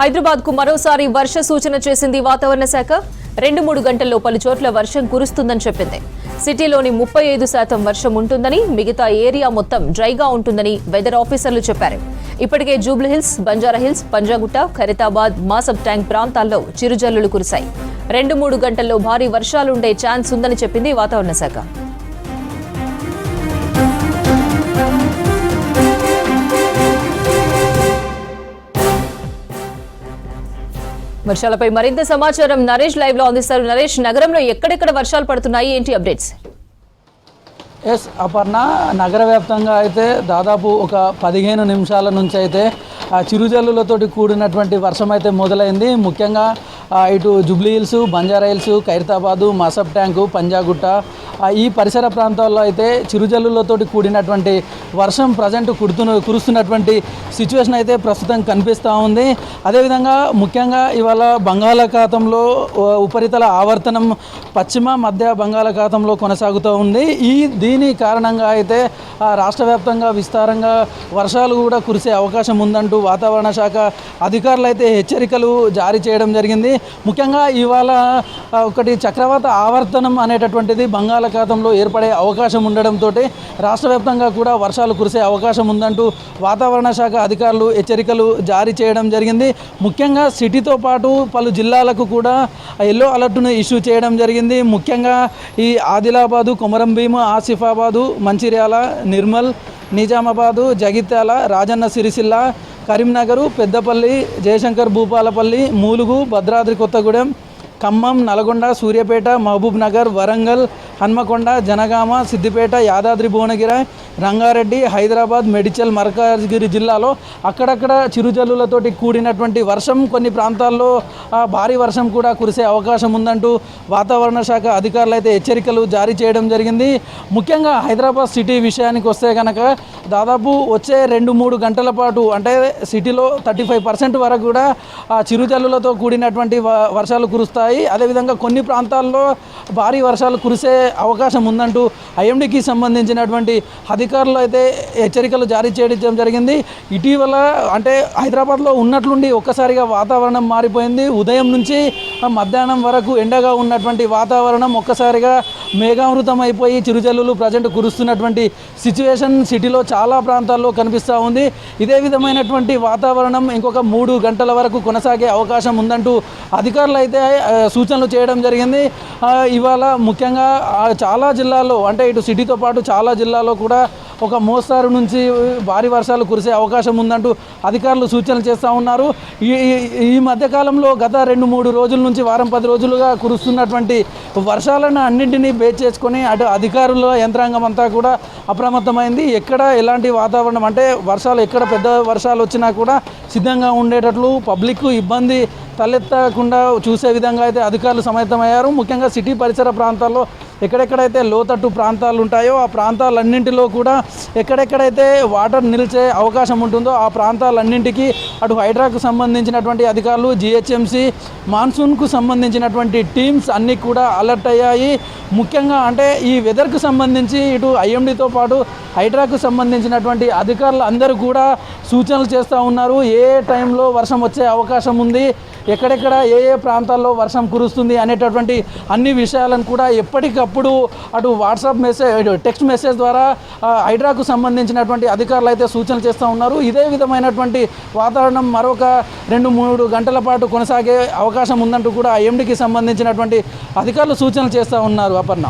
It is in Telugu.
హైదరాబాద్ కు మరోసారి వర్ష సూచన చేసింది వాతావరణ శాఖ. 2-3 గంటల్లో పలు చోట్ల వర్షం కురుస్తుందని చెప్పింది. సిటీలోని 35% వర్షం ఉంటుందని, మిగతా ఏరియా మొత్తం డ్రైగా ఉంటుందని వెదర్ ఆఫీసర్లు చెప్పారు. ఇప్పటికే జూబ్లీహిల్స్, బంజారాహిల్స్, పంజాగుట్ట, ఖైరతాబాద్, మాసబ్ ట్యాంక్ ప్రాంతాల్లో చిరుజల్లులు కురిశాయి. 2-3 గంటల్లో భారీ వర్షాలుండే ఛాన్స్ ఉందని చెప్పింది వాతావరణ శాఖ. వర్షాలపై మరింత సమాచారం నరేష్ లైవ్ లో అందిస్తారు. నరేష్, నగరంలో ఎక్కడెక్కడ వర్షాలు పడుతున్నాయి, ఏంటి అప్డేట్స్? అపర్ణ, నగర వ్యాప్తంగా అయితే దాదాపు ఒక 15 నిమిషాల నుంచి అయితే చిరుజల్లులతోటి కూడినటువంటి వర్షం అయితే మొదలైంది. ముఖ్యంగా ఇటు జూబ్లీహిల్స్, బంజారాహిల్స్, ఖైరతాబాదు, మాసబ్ ట్యాంకు, పంజాగుట్ట ఈ పరిసర ప్రాంతాల్లో అయితే చిరుజల్లులతోటి కూడినటువంటి వర్షం ప్రజెంట్ కురుస్తున్నటువంటి సిచ్యువేషన్ అయితే ప్రస్తుతం కనిపిస్తూ ఉంది. అదేవిధంగా ముఖ్యంగా ఇవాళ బంగాళాఖాతంలో ఉపరితల ఆవర్తనం పశ్చిమ మధ్య బంగాళాఖాతంలో కొనసాగుతూ ఉంది. దీని కారణంగా అయితే రాష్ట్ర వ్యాప్తంగా విస్తారంగా వర్షాలు కూడా కురిసే అవకాశం ఉందంటూ వాతావరణ శాఖ అధికారులు అయితే హెచ్చరికలు జారీ చేయడం జరిగింది. ముఖ్యంగా ఇవాళ ఒకటి చక్రవాత ఆవర్తనం అనేటటువంటిది బంగాళాఖాతంలో ఏర్పడే అవకాశం ఉండడంతో రాష్ట్ర వ్యాప్తంగా కూడా వర్షాలు కురిసే అవకాశం ఉందంటూ వాతావరణ శాఖ అధికారులు హెచ్చరికలు జారీ చేయడం జరిగింది. ముఖ్యంగా సిటీతో పాటు పలు జిల్లాలకు కూడా ఎల్లో అలర్ట్ను ఇష్యూ చేయడం జరిగింది. ముఖ్యంగా ఈ ఆదిలాబాదు, కొమరంభీం, ఆసిఫాబాదు, మంచిర్యాల, నిర్మల్, నిజామాబాదు, జగిత్యాల, రాజన్న సిరిసిల్ల, కరీంనగర్, పెద్దపల్లి, జయశంకర్ భూపాలపల్లి, మూలుగు, భద్రాద్రి కొత్తగూడెం, ఖమ్మం, నల్గొండ, సూర్యాపేట, మహబూబ్ నగర్, వరంగల్, హన్మకొండ, జనగామ, సిద్దిపేట, యాదాద్రి భువనగిరి, రంగారెడ్డి, హైదరాబాద్, మేడ్చల్, మల్కాజ్గిరి జిల్లాలో అక్కడక్కడ చిరుజల్లులతోటి కూడినటువంటి వర్షం, కొన్ని ప్రాంతాల్లో భారీ వర్షం కూడా కురిసే అవకాశం ఉందంటూ వాతావరణ శాఖ అధికారులు అయితే హెచ్చరికలు జారీ చేయడం జరిగింది. ముఖ్యంగా హైదరాబాద్ సిటీ విషయానికి వస్తే కనుక దాదాపు వచ్చే 2-3 గంటల పాటు అంటే సిటీలో 35% వరకు కూడా చిరుజల్లులతో కూడినటువంటి వర్షాలు కురుస్తాయి. అదేవిధంగా కొన్ని ప్రాంతాల్లో భారీ వర్షాలు కురిసే అవకాశం ఉందంటూ ఐఎండీకి సంబంధించినటువంటి అధికారులు అయితే హెచ్చరికలు జారీ చేయడం జరిగింది. ఇటీవల అంటే హైదరాబాద్లో ఉన్నట్లుండి ఒక్కసారిగా వాతావరణం మారిపోయింది. ఉదయం నుంచి మధ్యాహ్నం వరకు ఎండగా ఉన్నటువంటి వాతావరణం ఒక్కసారిగా మేఘావృతం అయిపోయి చిరుజల్లులు ప్రజెంట్ కురుస్తున్నటువంటి సిచ్యువేషన్ సిటీలో చాలా ప్రాంతాల్లో కనిపిస్తూ ఉంది. ఇదే విధమైనటువంటి వాతావరణం ఇంకొక 3 గంటల వరకు కొనసాగే అవకాశం ఉందంటూ అధికారులు అయితే సూచనలు చేయడం జరిగింది. ఇవాళ ముఖ్యంగా చాలా జిల్లాల్లో అంటే ఇటు సిటీతో పాటు చాలా జిల్లాల్లో కూడా ఒక మోస్తారు నుంచి భారీ వర్షాలు కురిసే అవకాశం ఉందంటూ అధికారులు సూచనలు చేస్తూ ఉన్నారు. ఈ మధ్యకాలంలో గత 2-3 రోజుల నుంచి వారం 10 రోజులుగా కురుస్తున్నటువంటి వర్షాలను అన్నింటినీ బేస్ చేసుకొని అటు అధికారుల యంత్రాంగం అంతా కూడా అప్రమత్తమైంది. ఎక్కడ ఎలాంటి వాతావరణం అంటే వర్షాలు ఎక్కడ పెద్ద వర్షాలు వచ్చినా కూడా సిద్ధంగా ఉండేటట్లు పబ్లిక్ ఇబ్బంది తలెత్తకుండా చూసే విధంగా అయితే అధికారులు సమాయత్తమయ్యారు. ముఖ్యంగా సిటీ పరిసర ప్రాంతాల్లో ఎక్కడెక్కడైతే లోతట్టు ప్రాంతాలు ఉంటాయో ఆ ప్రాంతాలన్నింటిలో కూడా ఎక్కడెక్కడైతే వాటర్ నిలిచే అవకాశం ఉంటుందో ఆ ప్రాంతాలన్నింటికి అటు హైడ్రాకు సంబంధించినటువంటి అధికారులు, జిహెచ్ఎంసీ, మాన్సూన్కు సంబంధించినటువంటి టీమ్స్ అన్నీ కూడా అలర్ట్ అయ్యాయి. ముఖ్యంగా అంటే ఈ వెదర్కు సంబంధించి ఇటు ఐఎండీతో పాటు హైడ్రాకు సంబంధించినటువంటి అధికారులు అందరూ కూడా సూచనలు చేస్తూ ఉన్నారు. ఏ టైంలో వర్షం వచ్చే అవకాశం ఉంది, ఎక్కడెక్కడ ఏ ప్రాంతాల్లో వర్షం కురుస్తుంది అనేటటువంటి అన్ని విషయాలను కూడా ఎప్పటికప్పుడు అటు వాట్సాప్ మెసేజ్, టెక్స్ట్ మెసేజ్ ద్వారా హైడ్రాకు సంబంధించినటువంటి అధికారులు అయితే సూచనలు చేస్తూ ఉన్నారు. ఇదే విధమైనటువంటి వాతావరణం మరొక 2-3 గంటల పాటు కొనసాగే అవకాశం ఉందంటూ కూడా ఐఎండీకి సంబంధించినటువంటి అధికారులు సూచనలు చేస్తూ ఉన్నారు. అపర్ణ.